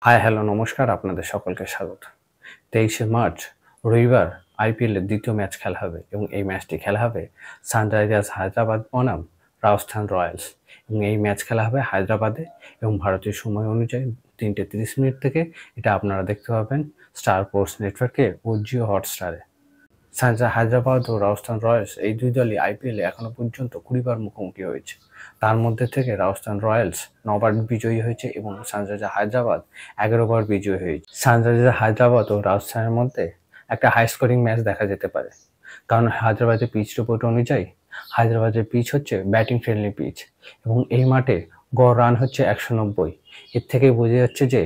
Hi hello নমস্কার, আপনাদের সকলকে স্বাগত। 23শে মার্চ রবিবার আইপিএলের দ্বিতীয় ম্যাচ খেলা হবে এবং এই ম্যাচটি খেলা হবে সানরাইজার্স হায়দ্রাবাদ বনাম রাজস্থান রয়্যালস এবং এই ম্যাচ খেলা হবে হায়দ্রাবাদে এবং ভারতীয় সময় অনুযায়ী 3:30 থেকে। এটা আপনারা দেখতে পাবেন স্টার স্পোর্টস নেটওয়ার্কে ও জিও হটস্টারে। সানরাইজার্স হায়দ্রাবাদ ও রাজস্থান রয়্যালস এই দুই দলই আইপিএলে এখনো পর্যন্ত 20 বার মুখোমুখি হয়েছে। তার মধ্যে থেকে রাজস্থান রয়্যালস 9 বার বিজয়ী হয়েছে এবং সানরাইজার্স হায়দ্রাবাদ 11 বার বিজয়ী হয়েছে। সানরাইজার্স হায়দ্রাবাদ ও রাজস্থানের মধ্যে একটা হাই স্কোরিং ম্যাচ দেখা যেতে পারে, কারণ হায়দ্রাবাদের পিচ রিপোর্ট অনুযায়ী হায়দ্রাবাদের পিচ হচ্ছে ব্যাটিং ফ্রেন্ডলি পিচ এবং এই মাঠে গড় রান হচ্ছে 190। এর থেকে বোঝা যাচ্ছে যে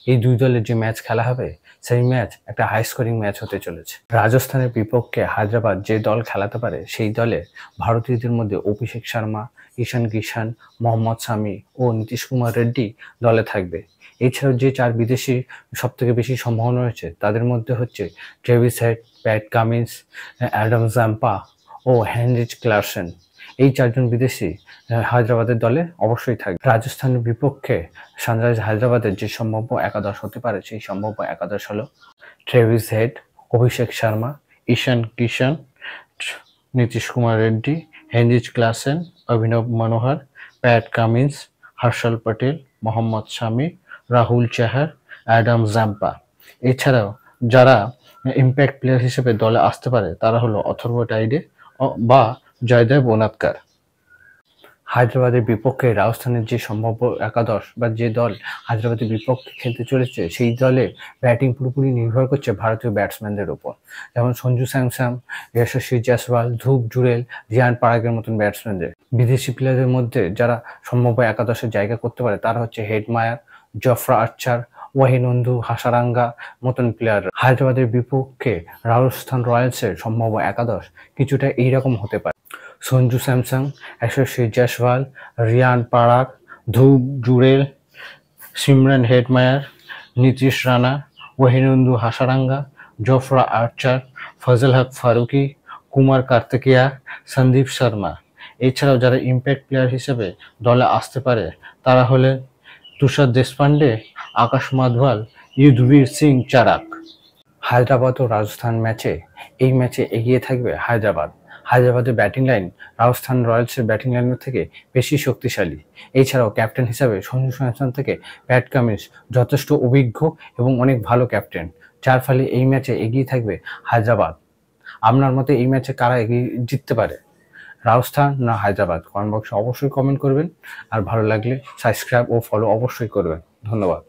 এই দুই দলের যে ম্যাচ খেলা হবে সেই ম্যাচ একটা হাই স্কোরিং ম্যাচ হতে চলেছে। রাজস্থানের বিপক্ষে হায়দ্রাবাদ যে দল খেলাতে পারে সেই দলে ভারতীয়দের মধ্যে অভিষেক শর্মা, ঈশান কিষান, মোহাম্মদ শামি ও নীতিশ কুমার রেড্ডি দলে থাকবে। এছাড়াও যে 4 বিদেশি সব থেকে বেশি সম্ভাবনা রয়েছে তাদের মধ্যে হচ্ছে Travis Head, Pat Cummins, Adam Zampa ও হেনরিচ ক্লার্সেন। এই 4 জন বিদেশি হায়দ্রাবাদের দলে অবশ্যই থাকবে। রাজস্থানের বিপক্ষে সানরাইজার্স হায়দ্রাবাদের যে সম্ভাব্য একাদশ হতে পারে সেই সম্ভাব্য একাদশ হলো ট্রেভিস হেড, অভিষেক শর্মা, ঈশান কিষান, নীতিশ কুমার রেড্ডি, হেনরিচ ক্লাসেন, অভিনব মনোহর, প্যাট কামিন্স, হর্ষল পটেল, মোহাম্মদ শামি, রাহুল চাহার, অ্যাডাম জাম্পা। এছাড়াও যারা ইম্প্যাক্ট প্লেয়ার হিসেবে দলে আসতে পারে তারা হলো অথর্ব টাইডে বা জয়দেব ওনাদকার। হায়দ্রাবাদের বিপক্ষে রাজস্থানের যে সম্ভাব্য একাদশ বা যে দল হায়দ্রাবাদের বিপক্ষে খেলতে চলেছে সেই দলে ব্যাটিং পুরোপুরি নির্ভর করছে ভারতীয় ব্যাটসম্যানদের উপর, যেমন সঞ্জু স্যামসন, যশস্বী জয়সওয়াল, ধ্রুব জুরেল, রিয়ান পরাগের মতন ব্যাটসম্যানদের। বিদেশি প্লেয়ারদের মধ্যে যারা সম্ভাব্য একাদশের জায়গা করতে পারে তারা হচ্ছে হেডমায়ার, জফরা আর্চার, ওয়াহিনন্দু হাসারাঙ্গা মতন প্লেয়ার। হায়দ্রাবাদের বিপক্ষে রাজস্থান রয়্যালসের সম্ভাব্য একাদশ কিছুটা এইরকম হতে পারে: Sanju Samson, Yashasvi Jaiswal, Riyan Parag, Dhruv Jurel, Shimron Hetmyer, Nitish Rana, Wanindu Hasaranga, Jofra Archer, Fazal Haq Farooqi, Kumar Kartikeya, Sandeep Sharma. এছাড়াও যারা ইম্প্যাক্ট প্লেয়ার হিসেবে দলে আসতে পারে তারা হলেন তুষার দেশপান্ডে, আকাশ মাধওয়াল, যুধবীর সিং চারাক। হায়দ্রাবাদ ও রাজস্থান এই ম্যাচে এগিয়ে থাকবে হায়দ্রাবাদ। হায়দ্রাবাদের ব্যাটিং লাইন রাজস্থান রয়্যালসের ব্যাটিং লাইনের থেকে বেশি শক্তিশালী। এছাড়াও ক্যাপ্টেন হিসাবে সঞ্জু স্যামসন থেকে প্যাট কামিন্স যথেষ্ট অভিজ্ঞ এবং অনেক ভালো ক্যাপ্টেন, যার ফলে এই ম্যাচে এগিয়ে থাকবে হায়দ্রাবাদ। আপনার মতে এই ম্যাচে কারা এগিয়ে জিততে পারে, রাজস্থান না হায়দ্রাবাদ? কমেন্ট বক্সে অবশ্যই কমেন্ট করবেন আর ভালো লাগলে সাবস্ক্রাইব ও ফলো অবশ্যই করবেন। ধন্যবাদ।